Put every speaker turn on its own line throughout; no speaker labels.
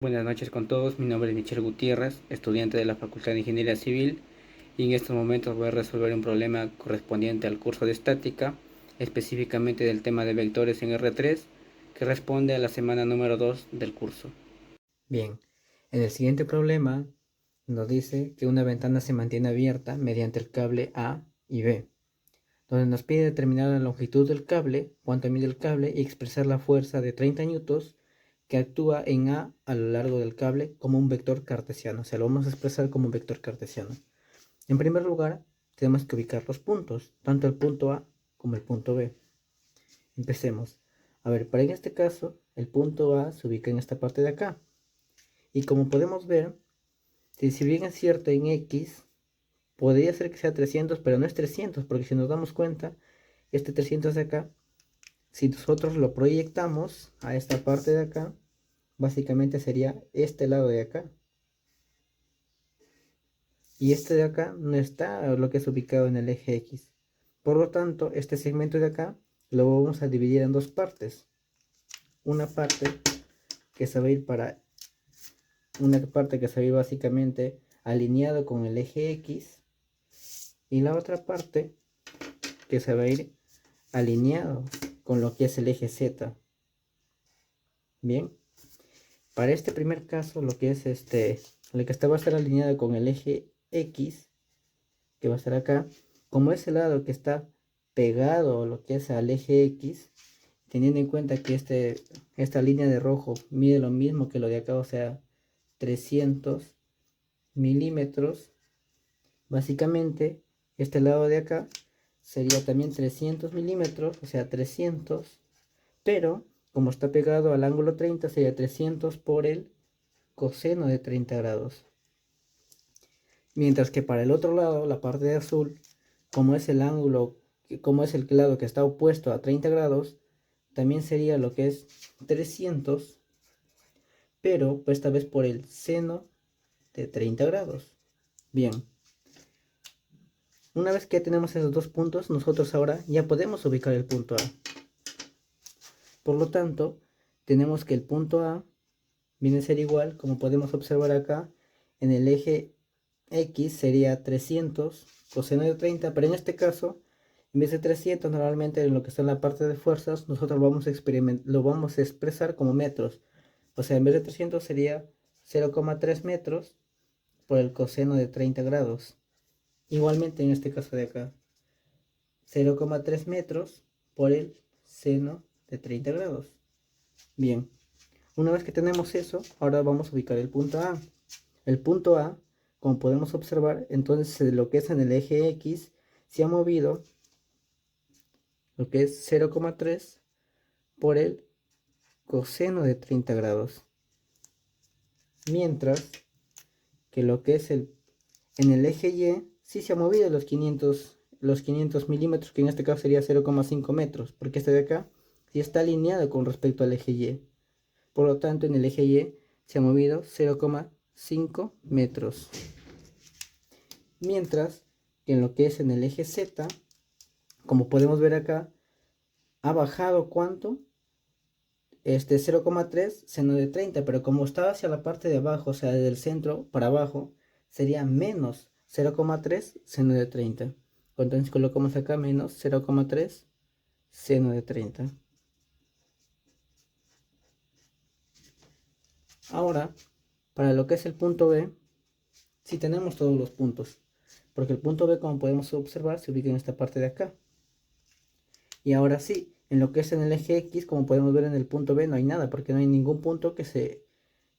Buenas noches con todos, mi nombre es Michel Gutiérrez, estudiante de la Facultad de Ingeniería Civil, y en estos momentos voy a resolver un problema correspondiente al curso de estática, específicamente del tema de vectores en R3, que responde a la semana número 2 del curso.
Bien, en el siguiente problema nos dice que una ventana se mantiene abierta mediante el cable A y B, donde nos pide determinar la longitud del cable, cuánto mide el cable y expresar la fuerza de 30 newtons que actúa en A lo largo del cable como un vector cartesiano. O sea, lo vamos a expresar como un vector cartesiano. En primer lugar, tenemos que ubicar los puntos, tanto el punto A como el punto B. Empecemos. A ver, para en este caso, el punto A se ubica en esta parte de acá. Y como podemos ver, si bien es cierto en X, podría ser que sea 300, pero no es 300, porque si nos damos cuenta, este 300 de acá, si nosotros lo proyectamos a esta parte de acá, básicamente sería este lado de acá. Y este de acá no está lo que es ubicado en el eje X. Por lo tanto, este segmento de acá lo vamos a dividir en dos partes. Una parte que se va a ir para una parte que se va a ir básicamente alineado con el eje X y la otra parte que se va a ir alineado con lo que es el eje Z. Bien, para este primer caso, lo que es lo que va a estar alineado con el eje X, que va a estar acá, como es el lado que está pegado a lo que es al eje X, teniendo en cuenta que esta línea de rojo mide lo mismo que lo de acá, o sea, 300 milímetros, básicamente este lado de acá sería también 300 milímetros, o sea, 300, pero como está pegado al ángulo 30 sería 300 por el coseno de 30 grados. Mientras que para el otro lado, la parte de azul, como es el ángulo, como es el lado que está opuesto a 30 grados, también sería lo que es 300, pero esta vez por el seno de 30 grados. Bien, una vez que tenemos esos dos puntos, nosotros ahora ya podemos ubicar el punto A. Por lo tanto, tenemos que el punto A viene a ser igual, como podemos observar acá, en el eje X sería 300 coseno de 30, pero en este caso, en vez de 300, normalmente en lo que está en la parte de fuerzas, nosotros lo vamos a expresar como metros. O sea, en vez de 300 sería 0,3 metros por el coseno de 30 grados. Igualmente en este caso de acá, 0,3 metros por el seno de 30 grados. Bien, una vez que tenemos eso, ahora vamos a ubicar el punto A. El punto A, como podemos observar, entonces lo que es en el eje X se ha movido lo que es 0,3 por el coseno de 30 grados. Mientras que lo que es en el eje Y sí se ha movido los 500 milímetros, que en este caso sería 0,5 metros, porque este de acá sí está alineado con respecto al eje Y. Por lo tanto, en el eje Y se ha movido 0,5 metros. Mientras que en lo que es en el eje Z, como podemos ver acá, ha bajado ¿cuánto? 0,3 seno de 30, pero como está hacia la parte de abajo, o sea, del centro para abajo, sería menos 0,3 seno de 30. Entonces colocamos acá menos 0,3 seno de 30. Ahora, para lo que es el punto B, si tenemos todos los puntos, porque el punto B, como podemos observar, se ubica en esta parte de acá. Y ahora sí, en lo que es en el eje X, como podemos ver en el punto B, no hay nada, porque no hay ningún punto que se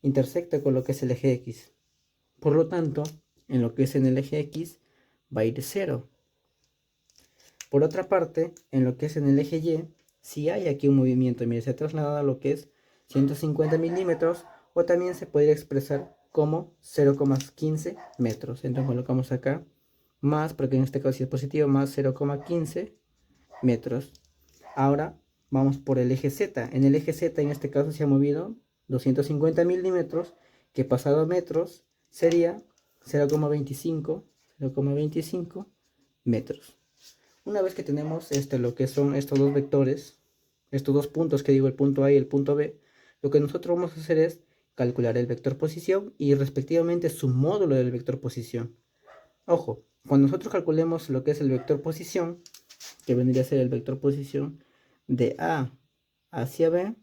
intersecte con lo que es el eje X. Por lo tanto, en lo que es en el eje X, va a ir 0. Por otra parte, en lo que es en el eje Y, si hay aquí un movimiento, mire, se ha trasladado a lo que es 150 milímetros, o también se podría expresar como 0,15 metros. Entonces colocamos acá más, porque en este caso sí es positivo, más 0,15 metros. Ahora vamos por el eje Z. En el eje Z en este caso se ha movido 250 milímetros, que pasado a metros sería 0,25 metros. Una vez que tenemos lo que son estos dos vectores, estos dos puntos que digo, el punto A y el punto B, lo que nosotros vamos a hacer es calcular el vector posición y respectivamente su módulo del vector posición. Ojo, cuando nosotros calculemos lo que es el vector posición, que vendría a ser el vector posición de A hacia B,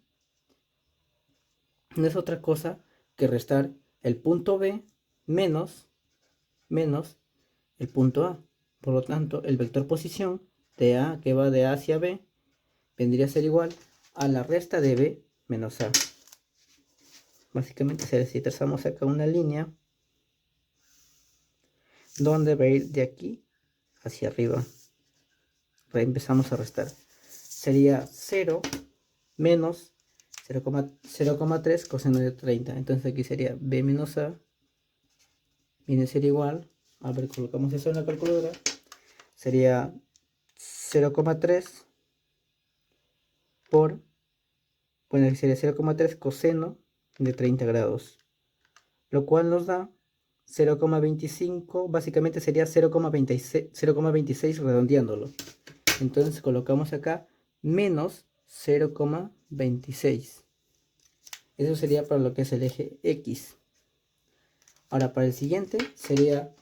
no es otra cosa que restar el punto B menos el punto A. Por lo tanto, el vector posición de A, que va de A hacia B, vendría a ser igual a la resta de B menos A. Básicamente, si trazamos acá una línea donde va a ir de aquí hacia arriba, empezamos a restar. Sería 0 menos 0,3 coseno de 30. Entonces aquí sería B menos A, viene a ser igual, a ver, colocamos eso en la calculadora, sería 0,3 por, bueno, aquí sería 0,3 coseno de 30 grados, lo cual nos da 0,25, básicamente sería 0,26 redondeándolo. Entonces colocamos acá menos 0,26. Eso sería para lo que es el eje X. Ahora para el siguiente sería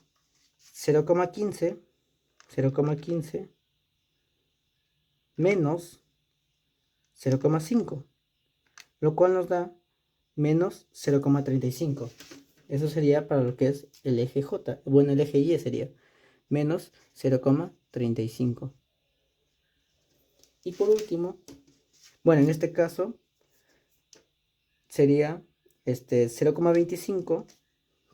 0,15 menos 0,5, lo cual nos da menos 0,35. Eso sería para lo que es el eje J. Bueno, el eje Y sería menos 0,35. Y por último, bueno, en este caso sería 0,25,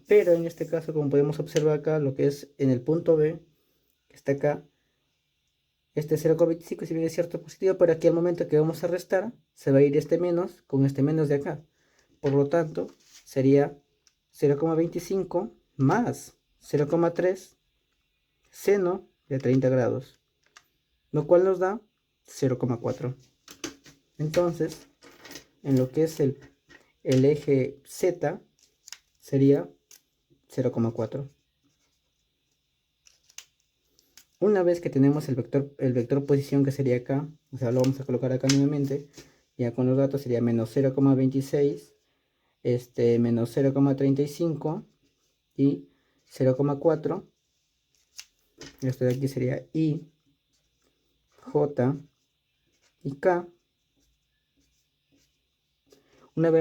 pero en este caso, como podemos observar acá, lo que es en el punto B, que está acá, 0,25 si bien es cierto positivo, pero aquí al momento que vamos a restar, se va a ir este menos con este menos de acá. Por lo tanto, sería 0,25 más 0,3 seno de 30 grados, lo cual nos da 0,4. Entonces, en lo que es el eje Z, sería 0,4. Una vez que tenemos el vector posición, que sería acá, o sea, lo vamos a colocar acá nuevamente, ya con los datos sería menos 0,26, menos 0,35 y 0,4. Esto de aquí sería I, J y K. Una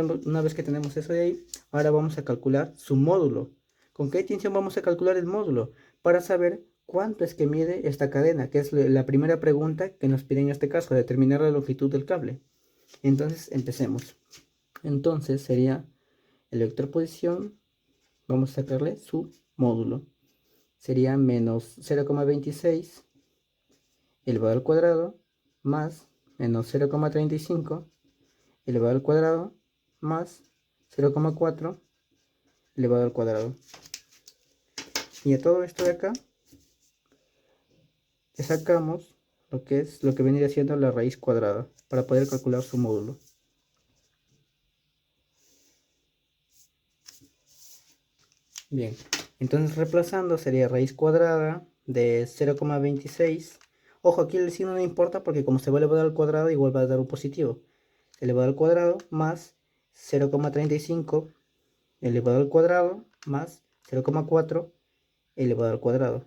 vez que tenemos eso de ahí, ahora vamos a calcular su módulo. ¿Con qué distinción vamos a calcular el módulo? Para saber cuánto es que mide esta cadena, que es la primera pregunta que nos pide en este caso, determinar la longitud del cable. Entonces, empecemos. Entonces, sería el vector posición, vamos a sacarle su módulo. Sería menos 0,26 elevado al cuadrado más menos 0,35 elevado al cuadrado más 0,4 elevado al cuadrado. Y a todo esto de acá le sacamos lo que vendría siendo la raíz cuadrada para poder calcular su módulo. Bien, entonces reemplazando sería raíz cuadrada de 0,26. Ojo, aquí el signo no importa porque como se va a elevar al cuadrado, igual va a dar un positivo. Elevado al cuadrado más 0,35 elevado al cuadrado más 0,4 elevado al cuadrado,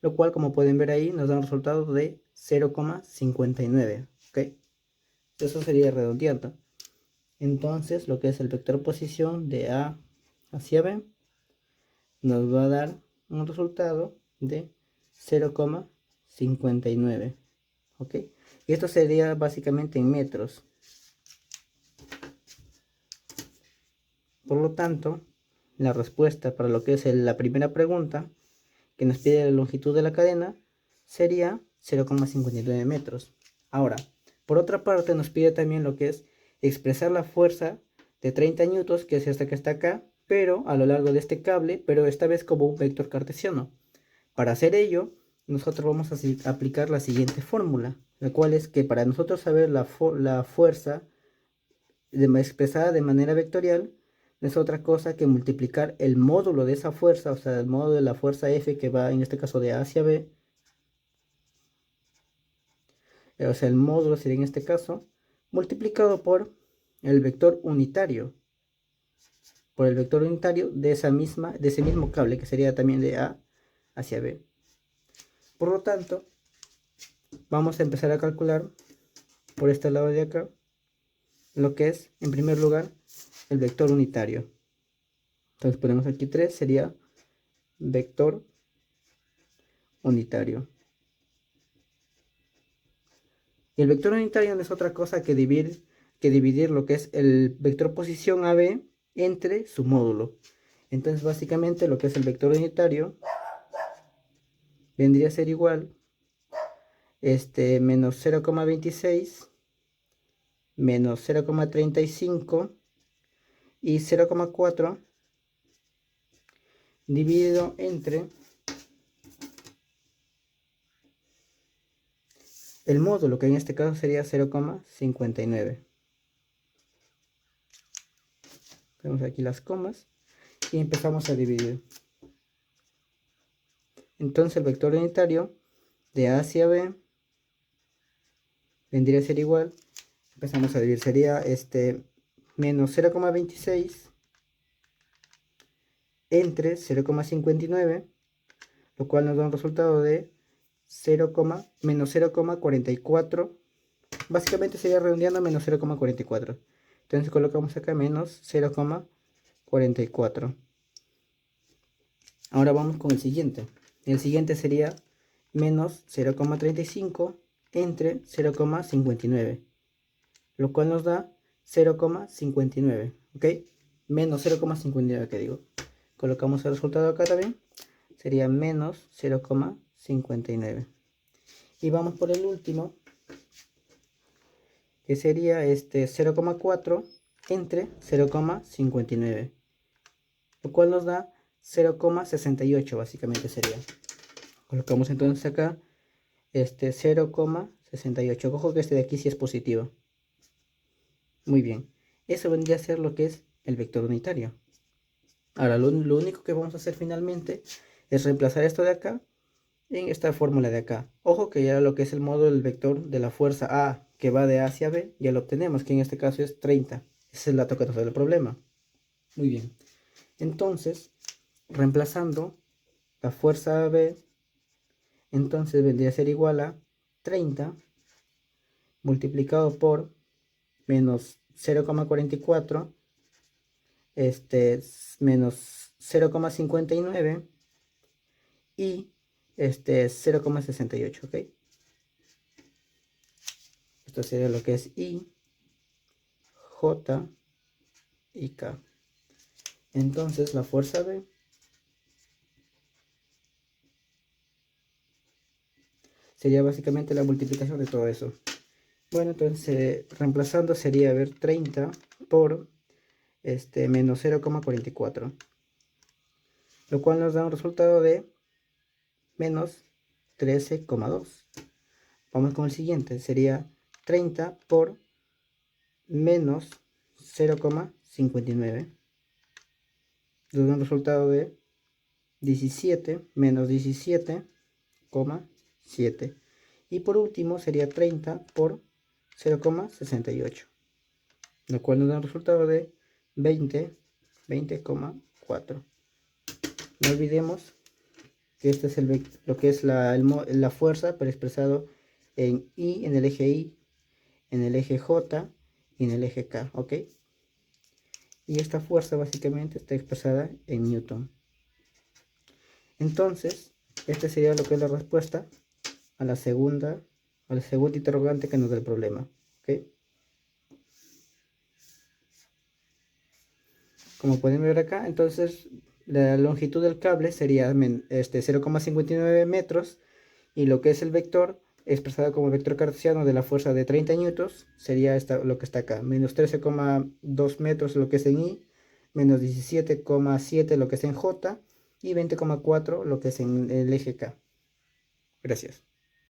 lo cual, como pueden ver ahí, nos da un resultado de 0,59. ¿Ok? Eso sería redondeando. Entonces, lo que es el vector posición de A hacia B nos va a dar un resultado de 0,59. ¿Ok? Y esto sería básicamente en metros. Por lo tanto, la respuesta para lo que es la primera pregunta, que nos pide la longitud de la cadena, sería 0,59 metros. Ahora, por otra parte, nos pide también lo que es expresar la fuerza de 30 newtons, que es esta que está acá, pero a lo largo de este cable, pero esta vez como un vector cartesiano. Para hacer ello, nosotros vamos a aplicar la siguiente fórmula, la cual es que para nosotros saber la fuerza expresada de manera vectorial, no es otra cosa que multiplicar el módulo de esa fuerza, o sea, el módulo de la fuerza F que va en este caso de A hacia B, o sea, el módulo sería en este caso multiplicado por el vector unitario, por el vector unitario de ese mismo cable, que sería también de A hacia B. Por lo tanto, vamos a empezar a calcular por este lado de acá lo que es, en primer lugar, el vector unitario. Entonces ponemos aquí 3, sería vector unitario. Y el vector unitario no es otra cosa que dividir lo que es el vector posición AB entre su módulo. Entonces básicamente lo que es el vector unitario vendría a ser igual menos 0,26 menos 0,35 y 0,4 dividido entre el módulo, que en este caso sería 0,59. Tenemos aquí las comas y empezamos a dividir. Entonces el vector unitario de A hacia B vendría a ser igual, empezamos a dividir, sería menos 0,26 entre 0,59, lo cual nos da un resultado de menos 0,44. Básicamente sería redondeando menos 0,44. Entonces colocamos acá menos 0,44. Ahora vamos con el siguiente. El siguiente sería menos 0,35 entre 0,59, lo cual nos da 0,59, ¿ok? Menos 0,59 que digo. Colocamos el resultado acá también. Sería menos 0,59. Y vamos por el último, que sería 0,4 entre 0,59, lo cual nos da 0,68 básicamente sería. Colocamos entonces acá 0,68. Ojo que este de aquí sí es positivo. Muy bien, eso vendría a ser lo que es el vector unitario. Ahora lo único que vamos a hacer finalmente es reemplazar esto de acá en esta fórmula de acá. Ojo que ya lo que es el módulo del vector de la fuerza A que va de A hacia B, ya lo obtenemos, que en este caso es 30. Ese es el dato que nos da el problema. Muy bien. Entonces, reemplazando la fuerza AB, entonces vendría a ser igual a 30 multiplicado por menos 0,44, menos 0,59 y 0,68, ¿ok? Esto sería lo que es I, J y K. Entonces la fuerza B sería básicamente la multiplicación de todo eso. Bueno, entonces reemplazando sería, a ver, 30 por menos 0,44, lo cual nos da un resultado de menos 13,2. Vamos con el siguiente, sería 30 por menos 0,59, nos da un resultado de 17 menos 17,7. Y por último sería 30 por 0,68, lo cual nos da un resultado de 20,4. No olvidemos que este es lo que es la fuerza, pero expresado en I, en el eje I, en el eje J y en el eje K, ¿ok? Y esta fuerza básicamente está expresada en Newton. Entonces, esta sería lo que es la respuesta a la segunda interrogante que nos da el problema, ¿ok? Como pueden ver acá, entonces la longitud del cable sería 0,59 metros, y lo que es el vector expresado como vector cartesiano de la fuerza de 30 newtons sería lo que está acá, menos 13,2 metros lo que es en I, menos 17,7 lo que es en J y 20,4 lo que es en el eje K. Gracias.